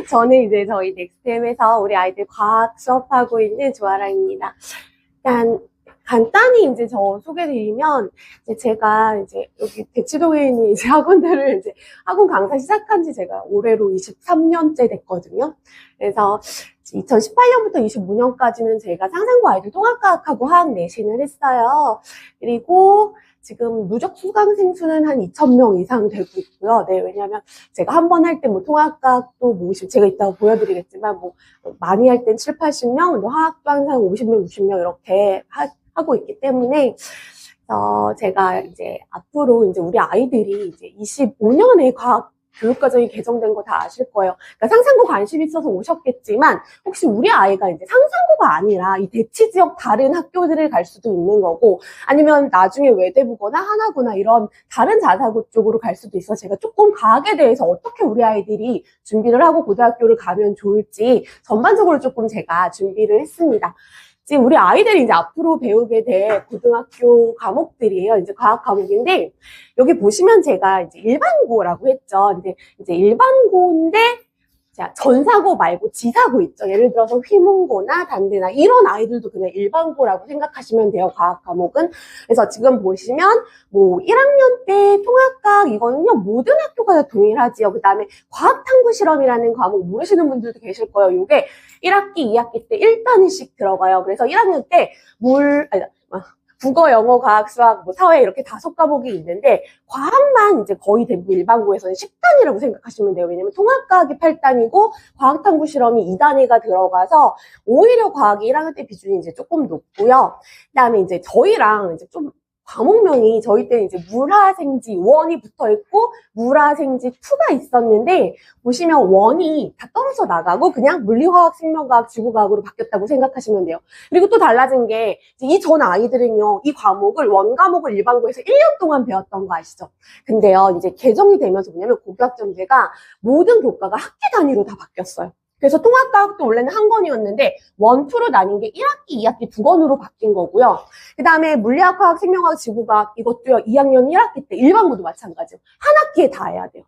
저는 이제 저희 넥스템에서 우리 아이들 과학 수업하고 있는 조아라입니다. 일단 간단히 이제 저 소개드리면 이제 제가 이제 여기 대치동에 있는 이제 학원들을 이제 학원 강사 시작한 지 제가 올해로 23년째 됐거든요. 그래서 2018년부터 25년까지는 제가 상상고 아이들 통합과학하고 화학 내신을 했어요. 그리고 지금 누적 수강생 수는 한 2,000명 이상 되고 있고요. 네, 왜냐하면 제가 한 번 할 때 뭐 통합과학도 뭐 제가 이따가 보여드리겠지만 뭐 많이 할 땐 7, 80명, 근데 화학도 항상 50명, 60명 이렇게 하고 있기 때문에 제가 이제 앞으로 이제 우리 아이들이 이제 25년에 과학 교육과정이 개정된 거 다 아실 거예요. 그러니까 상상고 관심 있어서 오셨겠지만 혹시 우리 아이가 이제 상상고가 아니라 이 대치 지역 다른 학교들을 갈 수도 있는 거고 아니면 나중에 외대부거나 하나구나 이런 다른 자사고 쪽으로 갈 수도 있어. 제가 조금 과학에 대해서 어떻게 우리 아이들이 준비를 하고 고등학교를 가면 좋을지 전반적으로 조금 제가 준비를 했습니다. 지금 우리 아이들이 이제 앞으로 배우게 될 고등학교 과목들이에요. 이제 과학 과목인데, 여기 보시면 제가 이제 일반고라고 했죠. 이제 일반고인데, 자, 전사고 말고 지사고 있죠. 예를 들어서 휘문고나 단대나 이런 아이들도 그냥 일반고라고 생각하시면 돼요. 과학 과목은. 그래서 지금 보시면 뭐 1학년 때 통합과학 이거는요. 모든 학교가 다 동일하지요. 그 다음에 과학탐구 실험이라는 과목 모르시는 분들도 계실 거예요. 이게 1학기, 2학기 때 1단위씩 들어가요. 그래서 1학년 때 국어, 영어, 과학, 수학, 뭐 사회 이렇게 5과목이 있는데 과학만 이제 거의 대부분 일반고에서는 10단위라고 생각하시면 돼요. 왜냐면 통합과학이 8단위고 과학탐구 실험이 2단위가 들어가서 오히려 과학이 1학년 때 비중이 이제 조금 높고요. 그다음에 이제 저희랑 이제 좀 과목명이 저희 때는 이제 물화생지 1이 붙어 있고 물화생지 2가 있었는데 보시면 1이 다 떨어져 나가고 그냥 물리화학, 생명과학, 지구과학으로 바뀌었다고 생각하시면 돼요. 그리고 또 달라진 게 이 전 아이들은요. 이 과목을 원과목을 일반고에서 1년 동안 배웠던 거 아시죠? 근데요. 이제 개정이 되면서 뭐냐면 고교학점제가 모든 교과가 학기 단위로 다 바뀌었어요. 그래서 통합과학도 원래는 한 권이었는데 1, 2로 나뉜 게 1학기, 2학기 2권으로 바뀐 거고요. 그 다음에 물리학, 화학, 생명과학, 지구과학 이것도요. 2학년 1학기 때 일반고도 마찬가지예요. 한 학기에 다 해야 돼요.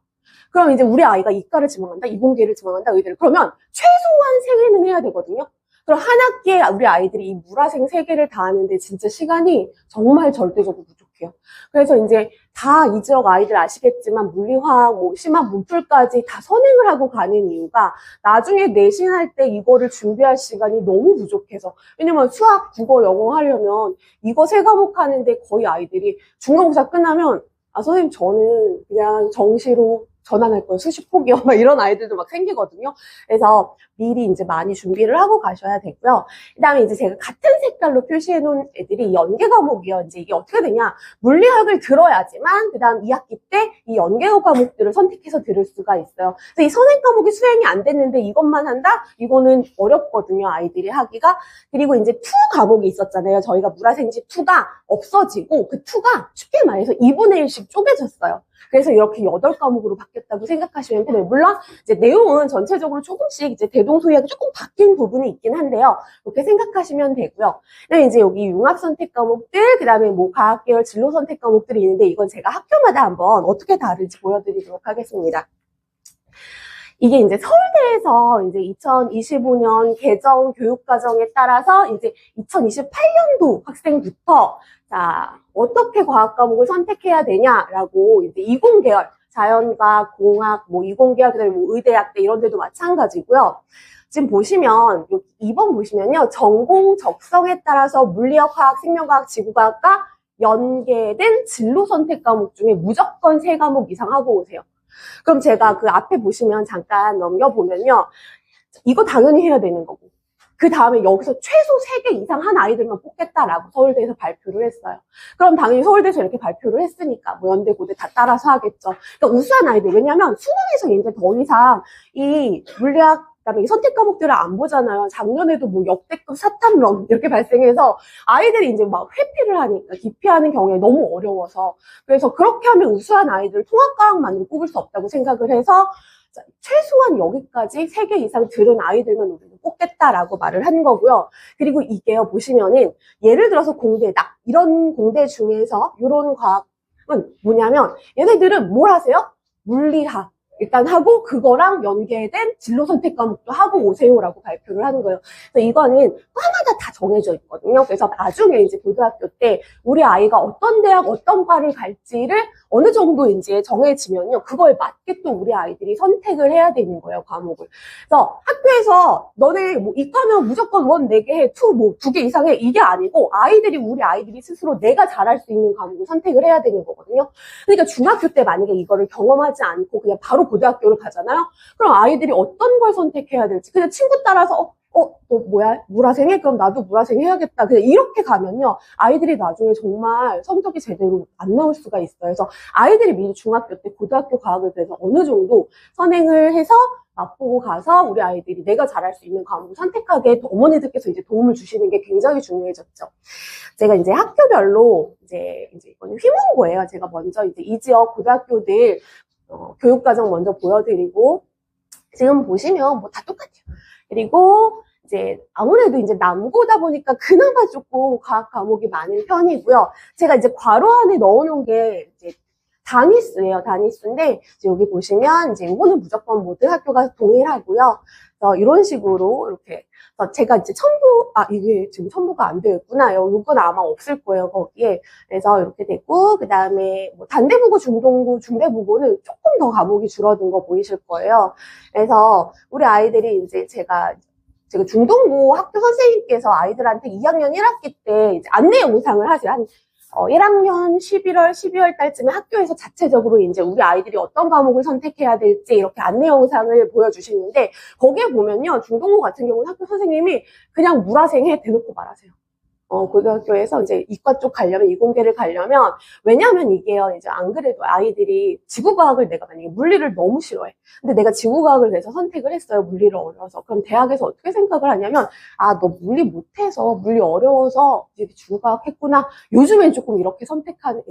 그럼 이제 우리 아이가 이과를 지망한다, 이공계를 지망한다, 의대를. 그러면 최소한 3개는 해야 되거든요. 그럼 한 학기에 우리 아이들이 이 물화생 3개를 다 하는데 진짜 시간이 정말 절대적으로 부족해요. 그래서 이제 다 이 지역 아이들 아시겠지만 물리화학, 뭐 심한 문풀까지 다 선행을 하고 가는 이유가 나중에 내신할 때 이거를 준비할 시간이 너무 부족해서. 왜냐면 수학, 국어, 영어 하려면 이거 3과목 하는데 거의 아이들이 중간고사 끝나면 선생님 저는 그냥 정시로 전환할 거예요. 수시 포기요. 막 이런 아이들도 막 생기거든요. 그래서 미리 이제 많이 준비를 하고 가셔야 되고요. 그 다음에 이제 제가 같은 색깔로 표시해 놓은 애들이 연계 과목이요. 이제 이게 어떻게 되냐. 물리학을 들어야지만, 그 다음 2학기 때 이 연계 과목들을 선택해서 들을 수가 있어요. 그래서 이 선행 과목이 수행이 안 됐는데 이것만 한다? 이거는 어렵거든요. 아이들이 하기가. 그리고 이제 2 과목이 있었잖아요. 저희가 물화생지 2가 없어지고 그 2가 쉽게 말해서 2분의 1씩 쪼개졌어요. 그래서 이렇게 8과목으로 바뀌었다고 생각하시면 돼요. 물론 이제 내용은 전체적으로 조금씩 이제 대동소이하게 조금 바뀐 부분이 있긴 한데요. 이렇게 생각하시면 되고요. 그다음에 이제 여기 융합 선택 과목들, 그다음에 뭐 과학 계열 진로 선택 과목들이 있는데 이건 제가 학교마다 한번 어떻게 다른지 보여드리도록 하겠습니다. 이게 이제 서울대에서 이제 2025년 개정 교육과정에 따라서 이제 2028년도 학생부터 자, 어떻게 과학 과목을 선택해야 되냐라고 이제 이공계열, 자연과학, 공학, 뭐 이공계열, 그다음에 뭐 의대학대 이런 데도 마찬가지고요. 지금 보시면 2번 보시면요. 전공 적성에 따라서 물리학, 화학, 생명과학, 지구과학과 연계된 진로 선택 과목 중에 무조건 3과목 이상 하고 오세요. 그럼 제가 그 앞에 보시면 잠깐 넘겨보면요. 이거 당연히 해야 되는 거고. 그 다음에 여기서 최소 3개 이상 한 아이들만 뽑겠다라고 서울대에서 발표를 했어요. 그럼 당연히 서울대에서 이렇게 발표를 했으니까 뭐 연대, 고대 다 따라서 하겠죠. 그러니까 우수한 아이들. 왜냐하면 수능에서 이제 더 이상 이 물리학, 그다음에 이 선택 과목들을 안 보잖아요. 작년에도 뭐 역대급 사탐론 이렇게 발생해서 아이들이 이제 막 회피를 하니까 기피하는 경우에 너무 어려워서. 그래서 그렇게 하면 우수한 아이들 통합과학만으로 뽑을 수 없다고 생각을 해서 최소한 여기까지 3개 이상 들은 아이들만 우리는 뽑겠다라고 말을 한 거고요. 그리고 이게요, 보시면은 예를 들어서 공대다. 이런 공대 중에서 이런 과학은 뭐냐면 얘네들은 뭘 하세요? 물리학, 일단 하고 그거랑 연계된 진로 선택 과목도 하고 오세요라고 발표를 하는 거예요. 그래서 이거는 과마다 다 정해져 있거든요. 그래서 나중에 이제 고등학교 때 우리 아이가 어떤 대학, 어떤 과를 갈지를 어느 정도 이제 정해지면요. 그거에 맞게 또 우리 아이들이 선택을 해야 되는 거예요, 과목을. 그래서 학교에서 너네 뭐 이과면 무조건 원 4개 해, 투 뭐 2개 이상 해. 이게 아니고 우리 아이들이 스스로 내가 잘할 수 있는 과목을 선택을 해야 되는 거거든요. 그러니까 중학교 때 만약에 이거를 경험하지 않고 그냥 바로 고등학교를 가잖아요. 그럼 아이들이 어떤 걸 선택해야 될지 그냥 친구 따라서 너 뭐야? 물화생해? 그럼 나도 물화생 해야겠다. 그냥 이렇게 가면요. 아이들이 나중에 정말 성적이 제대로 안 나올 수가 있어요. 그래서 아이들이 미리 중학교 때 고등학교 과학을 그래서 어느 정도 선행을 해서 맛보고 가서 우리 아이들이 내가 잘할 수 있는 과목을 선택하게 어머니들께서 이제 도움을 주시는 게 굉장히 중요해졌죠. 제가 이제 학교별로 이제 이거는 휘문고예요. 제가 먼저 이제 이 지역 고등학교들 교육과정 먼저 보여드리고 지금 보시면 뭐 다 똑같아요. 그리고 이제 아무래도 이제 남고다 보니까 그나마 조금 과학 과목이 많은 편이고요. 제가 이제 괄호 안에 넣어놓은 게 이제 단위수예요. 단위수인데 이제 여기 보시면 이제 이거는 무조건 모든 학교가 동일하고요. 이런 식으로 이렇게 제가 이제 이게 지금 첨부가 안 되어 있구나요. 이건 아마 없을 거예요, 거기에. 그래서 이렇게 되고, 그 다음에 뭐 단대부고, 중동고, 중대부고는 조금 더 과목이 줄어든 거 보이실 거예요. 그래서 우리 아이들이 이제 제가 중동고 학교 선생님께서 아이들한테 2학년 1학기 때 이제 안내 영상을 하세요. 한 1학년 11월, 12월 달쯤에 학교에서 자체적으로 이제 우리 아이들이 어떤 과목을 선택해야 될지 이렇게 안내 영상을 보여주시는데 거기에 보면요. 중동고 같은 경우는 학교 선생님이 그냥 물화생해 대놓고 말하세요. 고등학교에서 이제 이과 쪽 가려면, 이공계를 가려면, 왜냐면 이게요, 이제 안 그래도 아이들이 지구과학을 내가 만약에 물리를 너무 싫어해. 근데 내가 지구과학을 내서 선택을 했어요. 물리를 어려워서. 그럼 대학에서 어떻게 생각을 하냐면, 너 물리 못해서, 물리 어려워서 이제 지구과학 했구나. 요즘엔 조금 이렇게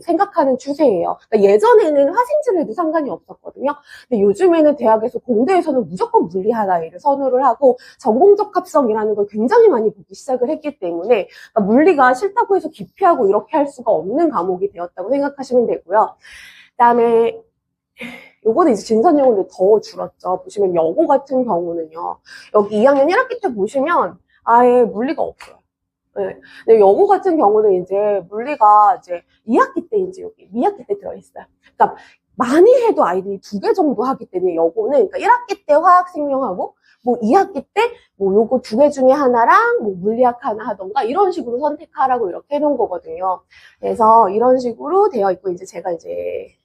생각하는 추세예요. 그러니까 예전에는 화생지를 해도 상관이 없었거든요. 근데 요즘에는 대학에서 공대에서는 무조건 물리 하나를 선호를 하고, 전공적 합성이라는 걸 굉장히 많이 보기 시작을 했기 때문에, 그러니까 물리가 싫다고 해서 기피하고 이렇게 할 수가 없는 과목이 되었다고 생각하시면 되고요. 그다음에 요거는 이제 진선영어는 더 줄었죠. 보시면 여고 같은 경우는요. 여기 2학년 1학기 때 보시면 아예 물리가 없어요. 네. 근데 여고 같은 경우는 이제 물리가 이제 2학기 때 이제 여기 2학기 때 들어있어요. 그러니까 많이 해도 아이들이 2개 정도 하기 때문에 여고는 그러니까 1학기 때 화학 생명하고 뭐 2학기 때 뭐 요거 2개 중에 하나랑 뭐 물리학 하나 하던가 이런 식으로 선택하라고 이렇게 해놓은 거거든요. 그래서 이런 식으로 되어 있고 이제 제가 이제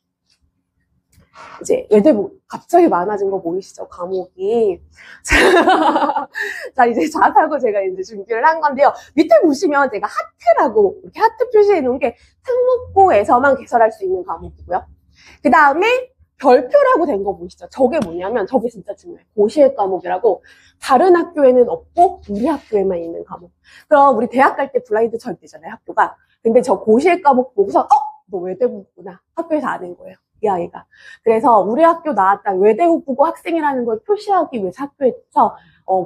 외대부 갑자기 많아진 거 보이시죠? 과목이. 자, 이제 자사고 제가 이제 준비를 한 건데요. 밑에 보시면 제가 하트라고 이렇게 하트 표시해 놓은 게 특목고에서만 개설할 수 있는 과목이고요. 그 다음에 별표라고 된 거 보이시죠? 저게 뭐냐면 저게 진짜 중요해요. 고시의 과목이라고 다른 학교에는 없고 우리 학교에만 있는 과목. 그럼 우리 대학 갈 때 블라인드 절대잖아요, 학교가. 근데 저 고시의 과목 보고서 너 외대부구나. 학교에서 아는 거예요. 이 아이가. 그래서 우리 학교 나왔다. 외대부고 학생이라는 걸 표시하기 위해서 학교에서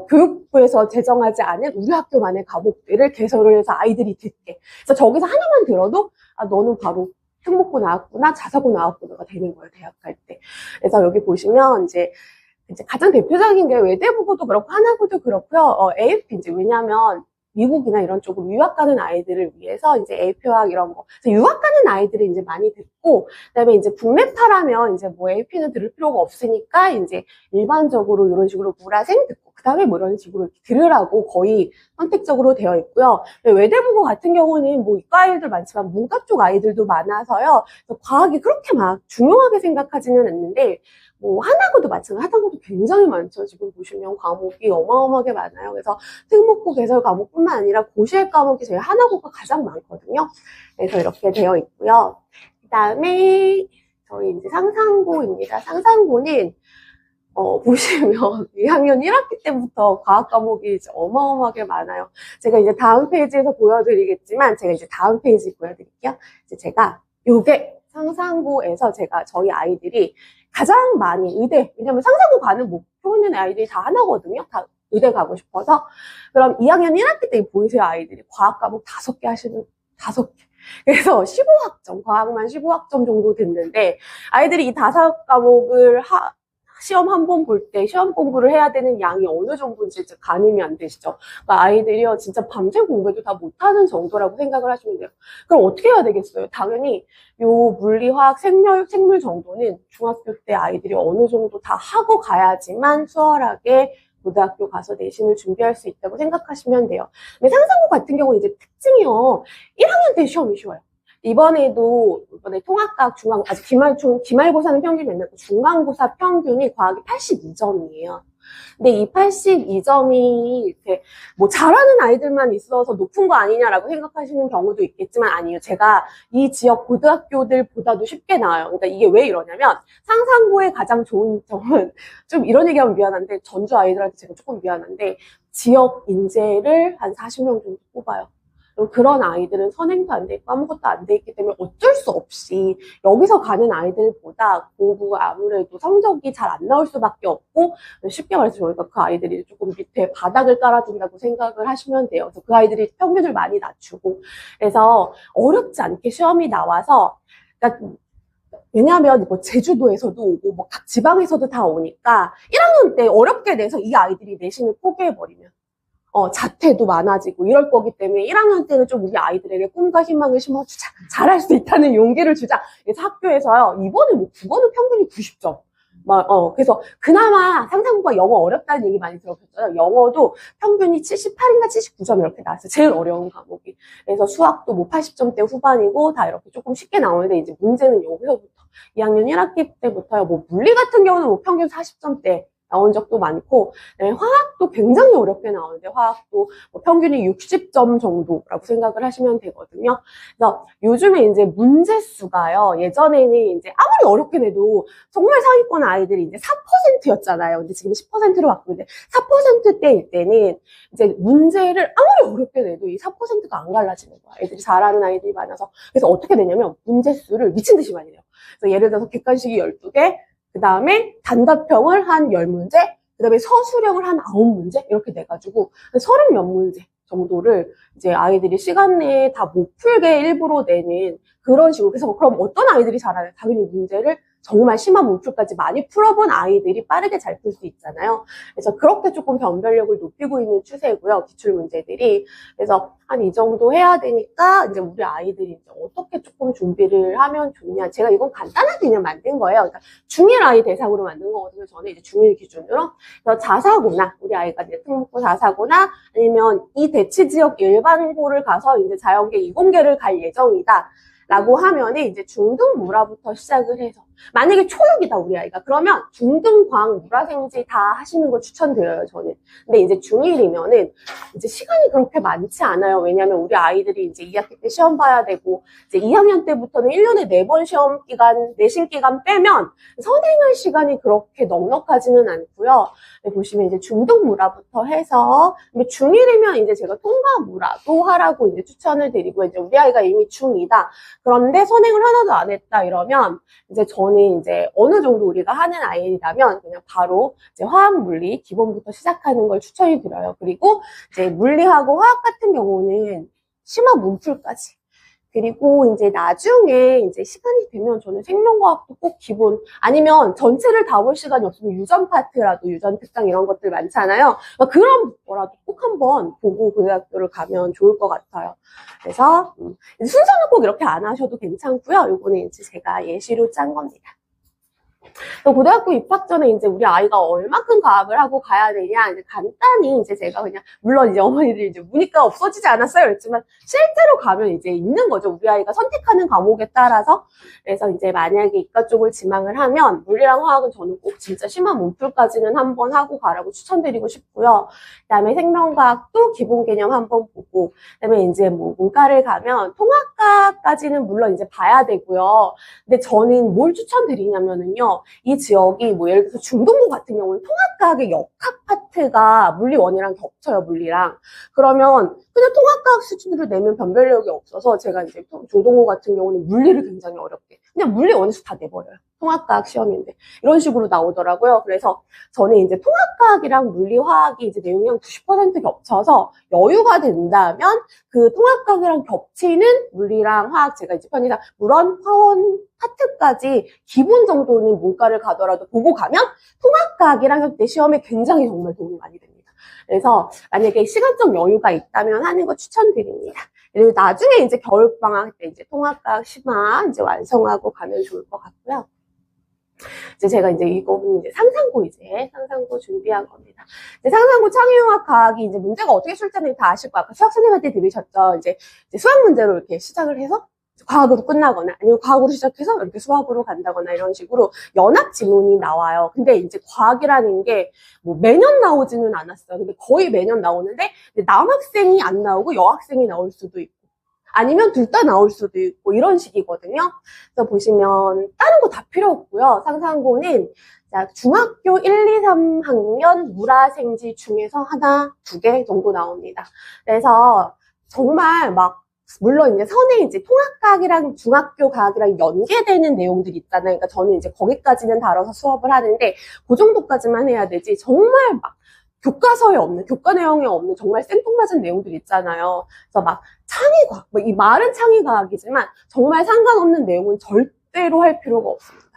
교육부에서 제정하지 않은 우리 학교만의 과목들을 개설을 해서 아이들이 듣게. 그래서 저기서 하나만 들어도 너는 바로 특목고 나왔구나, 자사고 나왔구나가 되는 거예요, 대학 갈 때. 그래서 여기 보시면 이제 가장 대표적인 게 외대부고도 그렇고 하나고도 그렇고요. AFP 이제 왜냐면 미국이나 이런 쪽으로 유학 가는 아이들을 위해서 이제 AP학 이런 거. 그래서 유학 가는 아이들이 이제 많이 듣고, 그다음에 이제 국내파라면 이제 뭐 AP는 들을 필요가 없으니까 이제 일반적으로 이런 식으로 물화생 듣고, 그다음에 뭐 이런 식으로 이렇게 들으라고 거의 선택적으로 되어 있고요. 외대부고 같은 경우는 뭐 이과 아이들 많지만 문과 쪽 아이들도 많아서요. 그래서 과학이 그렇게 막 중요하게 생각하지는 않는데, 뭐 하나고도 마찬가지, 하나고도 굉장히 많죠. 지금 보시면 과목이 어마어마하게 많아요. 그래서 특목고 개설 과목뿐만 아니라 고시의 과목이 저희 하나고가 가장 많거든요. 그래서 이렇게 되어 있고요. 그 다음에 저희 이제 상상고입니다. 상상고는 보시면 2학년 1학기 때부터 과학 과목이 이제 어마어마하게 많아요. 제가 이제 다음 페이지에서 보여드리겠지만 제가 이제 다음 페이지 보여드릴게요. 이제 제가 요게 상상고에서 제가 저희 아이들이 가장 많이 의대, 왜냐면 상상고 가는 목표 있는 아이들이 다 하나거든요. 다 의대 가고 싶어서. 그럼 2학년 1학기 때 보이세요, 아이들이. 과학 과목 5개 하시는, 5개. 그래서 15학점, 과학만 15학점 정도 듣는데, 아이들이 이 5과목을 시험 한 번 볼 때 시험 공부를 해야 되는 양이 어느 정도인지 이제 가늠이 안 되시죠? 그러니까 아이들이요, 진짜 밤새 공부해도 다 못하는 정도라고 생각을 하시면 돼요. 그럼 어떻게 해야 되겠어요? 당연히 요 물리, 화학, 생물 정도는 중학교 때 아이들이 어느 정도 다 하고 가야지만 수월하게 고등학교 가서 내신을 준비할 수 있다고 생각하시면 돼요. 근데 상상고 같은 경우는 이제 특징이요, 1학년 때 시험이 쉬워요. 이번에 통합과학 아직 기말고사는 평균이 안 나고 중간고사 평균이 과학이 82점이에요. 근데 이 82점이 이렇게 뭐 잘하는 아이들만 있어서 높은 거 아니냐라고 생각하시는 경우도 있겠지만 아니에요. 제가 이 지역 고등학교들보다도 쉽게 나와요. 그러니까 이게 왜 이러냐면, 상상고의 가장 좋은 점은, 좀 이런 얘기하면 미안한데, 전주 아이들한테 제가 조금 미안한데, 지역 인재를 한 40명 정도 뽑아요. 그런 아이들은 선행도 안 돼 있고 아무것도 안 돼 있기 때문에 어쩔 수 없이 여기서 가는 아이들보다 공부가 아무래도 성적이 잘 안 나올 수밖에 없고, 쉽게 말해서 저희가 그 아이들이 조금 밑에 바닥을 깔아준다고 생각을 하시면 돼요. 그래서 그 아이들이 평균을 많이 낮추고, 그래서 어렵지 않게 시험이 나와서, 그러니까 왜냐하면 뭐 제주도에서도 오고 뭐 각 지방에서도 다 오니까 1학년 때 어렵게 내서 이 아이들이 내신을 포기해버리면 자퇴도 많아지고 이럴 거기 때문에 1학년 때는 좀 우리 아이들에게 꿈과 희망을 심어주자, 잘할 수 있다는 용기를 주자. 그래서 학교에서요, 이번에 뭐 국어는 평균이 90점. 그래서 그나마 상상고가 영어 어렵다는 얘기 많이 들어봤잖아요. 영어도 평균이 78인가 79점 이렇게 나왔어요. 제일 어려운 과목이. 그래서 수학도 뭐 80점대 후반이고 다 이렇게 조금 쉽게 나오는데, 이제 문제는 여기서부터 2학년 1학기 때부터요. 뭐 물리 같은 경우는 뭐 평균 40점대 나온 적도 많고, 네, 화학도 굉장히 어렵게 나오는데, 화학도 뭐 평균이 60점 정도라고 생각을 하시면 되거든요. 그래서 요즘에 이제 문제 수가요, 예전에는 이제 아무리 어렵게 내도 정말 상위권 아이들이 이제 4%였잖아요. 근데 지금 10%로 바꾸는데, 4%대일 때는 이제 문제를 아무리 어렵게 내도 이 4%가 안 갈라지는 거야. 애들이 잘하는 아이들이 많아서. 그래서 어떻게 되냐면 문제 수를 미친 듯이 많이 내요. 그래서 예를 들어서 객관식이 12개, 그 다음에 단답형을 한 10문제, 그 다음에 서술형을 한 9문제, 이렇게 돼가지고 30 몇 문제 정도를 이제 아이들이 시간 내에 다 못 풀게 일부러 내는 그런 식으로. 그래서 그럼 어떤 아이들이 잘하나요? 당연히 문제를 정말 심한 문풀까지 많이 풀어본 아이들이 빠르게 잘 풀 수 있잖아요. 그래서 그렇게 조금 변별력을 높이고 있는 추세고요, 기출 문제들이. 그래서 한 이 정도 해야 되니까 이제 우리 아이들이 이제 어떻게 조금 준비를 하면 좋냐. 제가 이건 간단하게 그냥 만든 거예요. 그러니까 중1 아이 대상으로 만든 거거든요. 저는 이제 중1 기준으로. 그래서 자사고나, 우리 아이가 이제 특목고 자사고나 아니면 이 대치 지역 일반고를 가서 이제 자연계 이공계를 갈 예정이다 라고 하면은 이제 중등물화부터 시작을 해서, 만약에 초6이다 우리 아이가, 그러면 중등광 물화생지 다 하시는 거 추천드려요, 저는. 근데 이제 중1이면은 이제 시간이 그렇게 많지 않아요. 왜냐면 우리 아이들이 이제 2학기 때 시험 봐야 되고, 이제 2학년 때부터는 1년에 4번 시험 기간, 내신 기간 빼면 선행할 시간이 그렇게 넉넉하지는 않고요. 보시면 이제 중등물화부터 해서, 중1이면 이제 제가 통과물화도 하라고 이제 추천을 드리고, 이제 우리 아이가 이미 중2다. 그런데 선행을 하나도 안 했다 이러면 이제 저는 이제 어느 정도 우리가 하는 아이라면 그냥 바로 이제 화학 물리 기본부터 시작하는 걸 추천이 드려요. 그리고 이제 물리하고 화학 같은 경우는 심화 문풀까지. 그리고 이제 나중에 이제 시간이 되면 저는 생명과학도 꼭 기본, 아니면 전체를 다 볼 시간이 없으면 유전 파트라도, 유전 특성 이런 것들 많잖아요. 그런 거라도 꼭 한번 보고 고등학교를 가면 좋을 것 같아요. 그래서 순서는 꼭 이렇게 안 하셔도 괜찮고요. 요거는 이제 제가 예시로 짠 겁니다. 고등학교 입학 전에 이제 우리 아이가 얼마큼 과학을 하고 가야 되냐, 이제 간단히 이제 제가 그냥, 물론 이제 어머니들이 이제 문이과 없어지지 않았어요. 그렇지만 실제로 가면 이제 있는 거죠. 우리 아이가 선택하는 과목에 따라서. 그래서 이제 만약에 이과 쪽을 지망을 하면 물리랑 화학은 저는 꼭 진짜 심한 문풀까지는 한번 하고 가라고 추천드리고 싶고요. 그다음에 생명과학도 기본 개념 한번 보고, 그다음에 이제 뭐 문과를 가면 통합과까지는 물론 이제 봐야 되고요. 근데 저는 뭘 추천드리냐면은요, 이 지역이 뭐 예를 들어서 중동부 같은 경우는 통합과학의 역학 파트가 물리 1이랑 겹쳐요, 물리랑. 그러면 그냥 통합과학 수준으로 내면 변별력이 없어서 제가 이제 중동부 같은 경우는 물리를 굉장히 어렵게, 그냥 물리 1에서 다 내버려요. 통합과학 시험인데. 이런 식으로 나오더라고요. 그래서 저는 이제 통합과학이랑 물리화학이 이제 내용이 한 90% 겹쳐서 여유가 된다면 그 통합과학이랑 겹치는 물리랑 화학, 제가 이제 편의상 물원, 화원, 파트까지 기본 정도는 문과를 가더라도 보고 가면 통합과학이랑 할 때 시험에 굉장히 정말 도움이 많이 됩니다. 그래서 만약에 시간적 여유가 있다면 하는 거 추천드립니다. 그리고 나중에 이제 겨울방학 때 이제 통합과학 심화 이제 완성하고 가면 좋을 것 같고요. 이제 제가 이제 이거는 이제 상상고 준비한 겁니다. 이제 상상고 창의융합 과학이 이제 문제가 어떻게 출제되는지 다 아실 거예요. 아까 수학 선생님한테 들으셨죠? 이제 수학 문제로 이렇게 시작을 해서 과학으로 끝나거나 아니면 과학으로 시작해서 이렇게 수학으로 간다거나 이런 식으로 연합 지문이 나와요. 근데 이제 과학이라는 게 뭐 매년 나오지는 않았어요. 근데 거의 매년 나오는데 남학생이 안 나오고 여학생이 나올 수도 있고 아니면 둘 다 나올 수도 있고 이런 식이거든요. 그래서 보시면 다른 거 다 필요 없고요. 상상고는 중학교 1, 2, 3학년 물화생지 중에서 하나, 두 개 정도 나옵니다. 그래서 정말 막 물론 이제 선에 이제 통합과학이랑 중학교 과학이랑 연계되는 내용들이 있잖아요. 그러니까 저는 이제 거기까지는 다뤄서 수업을 하는데 그 정도까지만 해야 되지 정말 막 교과서에 없는, 교과 내용에 없는 정말 생뚱맞은 내용들 있잖아요. 그래서 막 창의과학, 뭐 이 말은 창의과학이지만 정말 상관없는 내용은 절대로 할 필요가 없습니다.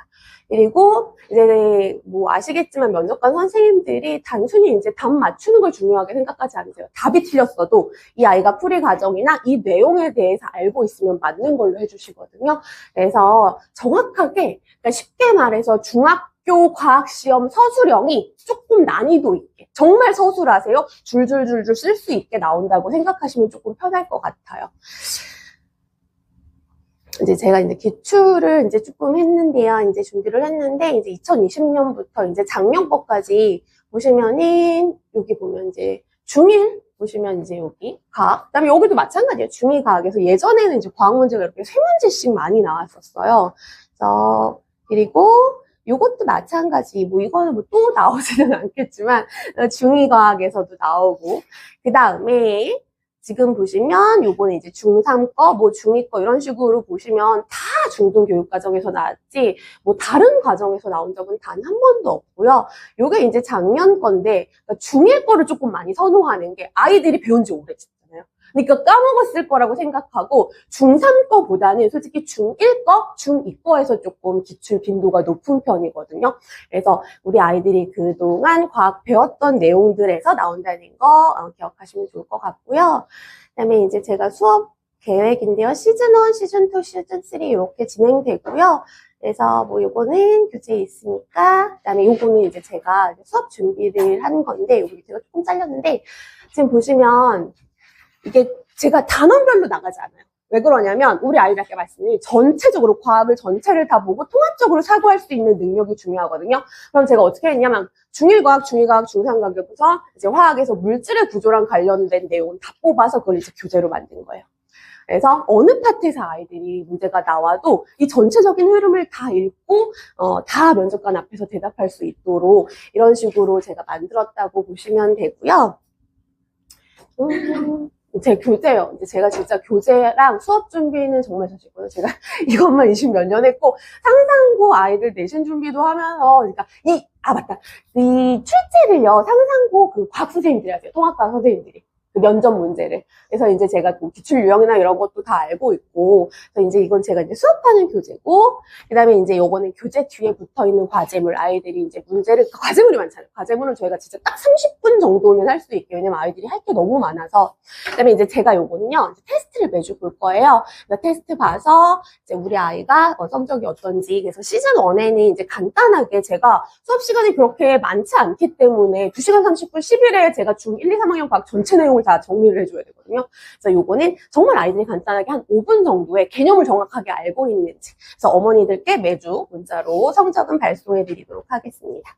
그리고 이제 뭐 아시겠지만 면접관 선생님들이 단순히 이제 답 맞추는 걸 중요하게 생각하지 않으세요. 답이 틀렸어도 이 아이가 풀이 과정이나 이 내용에 대해서 알고 있으면 맞는 걸로 해주시거든요. 그래서 정확하게, 그러니까 쉽게 말해서 중학교 과학시험 서술형이 조금 난이도 있게 정말 서술하세요. 줄줄줄줄 쓸 수 있게 나온다고 생각하시면 조금 편할 것 같아요. 이제 제가 이제 기출을 이제 조금 했는데요. 이제 준비를 했는데, 이제 2020년부터 이제 작년 거까지 보시면은, 여기 보면 이제 중1 보시면 이제 여기 과학. 그 다음에 여기도 마찬가지예요. 중2 과학에서 예전에는 이제 과학 문제가 이렇게 3문제씩 많이 나왔었어요. 그래서, 그리고 요것도 마찬가지. 뭐 이거는 뭐 또 나오지는 않겠지만, 중2 과학에서도 나오고, 그 다음에, 지금 보시면 요거는 이제 중3 거, 뭐 중2 거 이런 식으로 보시면 다 중등교육과정에서 나왔지 뭐 다른 과정에서 나온 적은 단 한 번도 없고요. 요게 이제 작년 건데 그러니까 중1 거를 조금 많이 선호하는 게 아이들이 배운 지 오래됐잖아요. 그러니까 까먹었을 거라고 생각하고 중3 거보다는 솔직히 중1 거, 중2 거에서 조금 기출 빈도가 높은 편이거든요. 그래서 우리 아이들이 그동안 과학 배웠던 내용들에서 나온다는 거 기억하시면 좋을 것 같고요. 그다음에 이제 제가 수업 계획인데요. 시즌 1, 시즌 2, 시즌 3 이렇게 진행되고요. 그래서 뭐 요거는 교재에 있으니까 그다음에 요거는 이제 제가 수업 준비를 한 건데 여기 제가 조금 잘렸는데 지금 보시면 이게 제가 단원별로 나가지 않아요. 왜 그러냐면 우리 아이들께 말씀이 전체적으로 과학을 전체를 다 보고 통합적으로 사고할 수 있는 능력이 중요하거든요. 그럼 제가 어떻게 했냐면 중1 과학, 중2 과학, 중3 과학부터 이제 화학에서 물질의 구조랑 관련된 내용을 다 뽑아서 그걸 이제 교재로 만든 거예요. 그래서 어느 파트에서 아이들이 문제가 나와도 이 전체적인 흐름을 다 읽고 다 면접관 앞에서 대답할 수 있도록 이런 식으로 제가 만들었다고 보시면 되고요. 제 교재요. 이제 제가 진짜 교재랑 수업 준비는 정말 잘했고요. 제가 이것만 20몇 년 했고, 상상고 아이들 내신 준비도 하면서, 그러니까 맞다. 이 출제를요, 상상고 그 과학 선생님들이 하세요. 통합과학 선생님들이. 그 면접 문제를. 그래서 이제 제가 그 기출 유형이나 이런 것도 다 알고 있고, 그래서 이제 이건 제가 이제 수업하는 교재고, 그 다음에 이제 요거는 교재 뒤에 붙어 있는 과제물, 아이들이 이제 문제를, 과제물이 많잖아요. 과제물은 저희가 진짜 딱 30분 정도면 할 수 있게, 왜냐면 아이들이 할 게 너무 많아서. 그 다음에 이제 제가 요거는요, 이제 테스트를 매주 볼 거예요. 그래서 테스트 봐서, 이제 우리 아이가 성적이 어떤지, 그래서 시즌 1에는 이제 간단하게 제가 수업 시간이 그렇게 많지 않기 때문에 2시간 30분 10일에 제가 중 1, 2, 3학년 과학 전체 내용을 다 정리를 해줘야 되거든요. 그래서 요거는 정말 아이들이 간단하게 한 5분 정도의 개념을 정확하게 알고 있는지. 그래서 어머니들께 매주 문자로 성적은 발송해 드리도록 하겠습니다.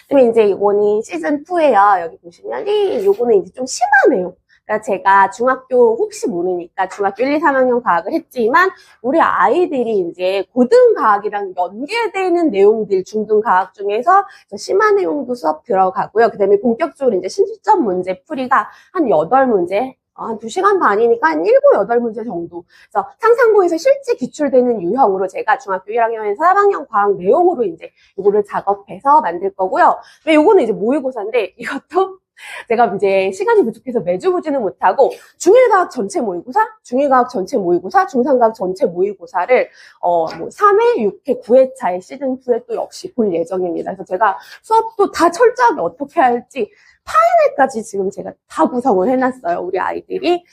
그러면 이제 이거는 시즌 2예요. 여기 보시면 요거는 이제 좀 심하네요. 그러니까 제가 중학교 혹시 모르니까 중학교 1, 2, 3학년 과학을 했지만 우리 아이들이 이제 고등 과학이랑 연계되는 내용들 중등 과학 중에서 심한 내용도 수업 들어가고요. 그다음에 본격적으로 이제 신주점 문제 풀이가 한 8문제 한 2시간 반이니까 한 7, 8문제 정도. 그래서 상상고에서 실제 기출되는 유형으로 제가 중학교 1학년에서 3학년 과학 내용으로 이제 이거를 작업해서 만들 거고요. 근데 요거는 이제 모의고사인데 이것도 제가 이제 시간이 부족해서 매주 보지는 못하고 중일과학 전체 모의고사, 중일과학 전체 모의고사, 중상과학 전체 모의고사를 뭐 3회, 6회, 9회차의 시즌2에 또 역시 볼 예정입니다. 그래서 제가 수업도 다 철저하게 어떻게 할지 파이널까지 지금 제가 다 구성을 해놨어요. 우리 아이들이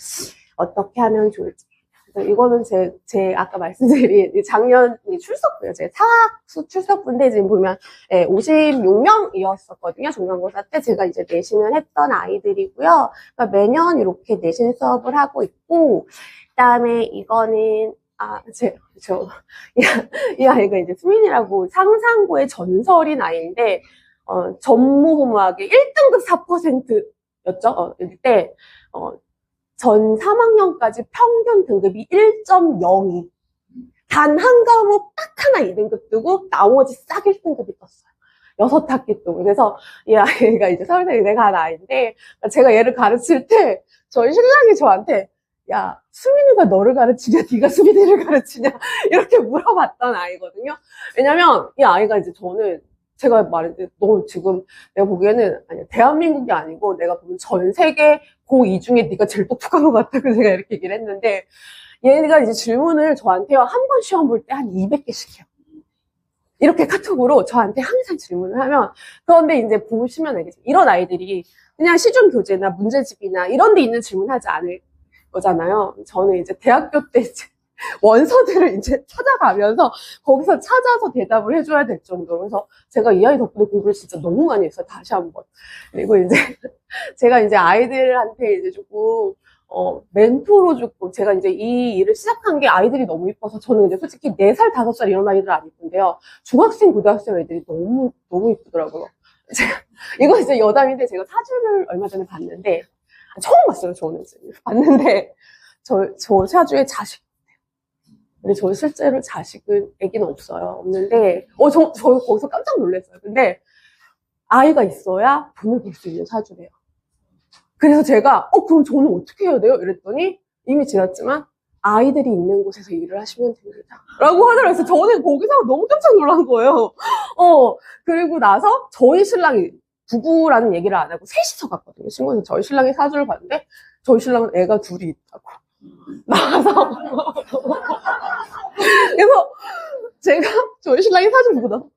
어떻게 하면 좋을지. 그래서 이거는 제 아까 말씀드린 작년 출석부예요. 제 사학수 출석부인데 지금 보면 56명이었었거든요. 중간고사 때 제가 이제 내신을 했던 아이들이고요. 그러니까 매년 이렇게 내신 수업을 하고 있고, 그다음에 이거는 이 아이가 이제 수민이라고 상상고의 전설인 아이인데, 전무후무하게 1등급 4%였죠. 이때, 전 3학년까지 평균 등급이 1.02. 단 한 과목 딱 하나 2등급 뜨고, 나머지 싹 1등급이 떴어요. 6학기 동안. 그래서 이 아이가 이제 서울대 내가 한 아이인데, 제가 얘를 가르칠 때, 저희 신랑이 저한테, 야, 수민이가 너를 가르치냐, 네가 수민이를 가르치냐, 이렇게 물어봤던 아이거든요. 왜냐면, 이 아이가 이제 제가 말했는데, 너 지금 내가 보기에는, 아니야, 대한민국이 아니고, 내가 보면 전 세계 고2 중에 네가 제일 똑똑한 것 같다. 그래서 제가 이렇게 얘기를 했는데, 얘가 이제 질문을 저한테요, 한 번 시험 볼 때 한 200개씩 해요. 이렇게 카톡으로 저한테 항상 질문을 하면, 그런데 이제 보시면 알겠죠. 이런 아이들이 그냥 시중 교재나 문제집이나 이런 데 있는 질문하지 않을 거잖아요. 저는 이제 대학교 때 이제 원서들을 이제 찾아가면서 거기서 찾아서 대답을 해줘야 될 정도로. 그래서 제가 이 아이 덕분에 공부를 진짜 너무 많이 했어요. 다시 한 번. 그리고 이제 제가 이제 아이들한테 이제 조금 멘토로 조금 제가 이제 이 일을 시작한 게 아이들이 너무 이뻐서. 저는 이제 솔직히 4살, 5살 이런 아이들 안 이쁜데요. 중학생, 고등학생 애들이 너무 이쁘더라고요. 이거 진짜 여담인데 제가 사진을 얼마 전에 봤는데, 처음 봤어요. 저는 지금 봤는데 저 사주에 자식. 근데 저 실제로 애기는 없어요. 없는데, 저 거기서 깜짝 놀랐어요. 근데 아이가 있어야 돈을 벌 수 있는 사주래요. 그래서 제가, 그럼 저는 어떻게 해야 돼요? 이랬더니, 이미 지났지만, 아이들이 있는 곳에서 일을 하시면 됩니다. 라고 하더라고요. 그래서 저는 거기서 너무 깜짝 놀란 거예요. 그리고 나서 저희 신랑이, 부부라는 얘기를 안 하고 셋이서 갔거든요. 신고해서 저희 신랑이 사주를 봤는데, 저희 신랑은 애가 둘이 있다고. 나와서. 그래서 제가 저희 신랑이 사주 보고 나서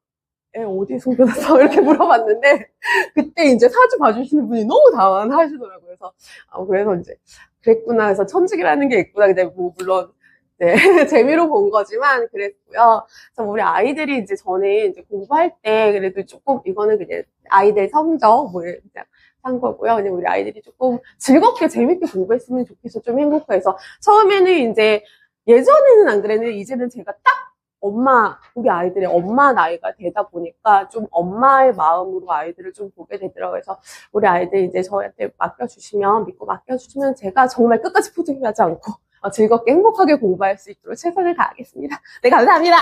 애 어디에 숨겨놨어? 이렇게 물어봤는데, 그때 이제 사주 봐주시는 분이 너무 당황하시더라고요. 그래서 이제 그랬구나. 그래서 천직이라는 게 있구나. 근데 뭐 물론 네, 재미로 본 거지만 그랬고요. 그래서 우리 아이들이 이제 저는 이제 공부할 때 그래도 조금 이거는 그냥 아이들 성적 뭐 그냥 한 거고요. 그냥 우리 아이들이 조금 즐겁게 재밌게 공부했으면 좋겠어. 좀 행복해서. 처음에는 이제 예전에는 안 그랬는데 이제는 제가 딱 우리 아이들의 엄마 나이가 되다 보니까 좀 엄마의 마음으로 아이들을 좀 보게 되더라고요. 그래서 우리 아이들 이제 저한테 믿고 맡겨주시면 제가 정말 끝까지 포기하지 않고 즐겁게 행복하게 공부할 수 있도록 최선을 다하겠습니다. 네, 감사합니다.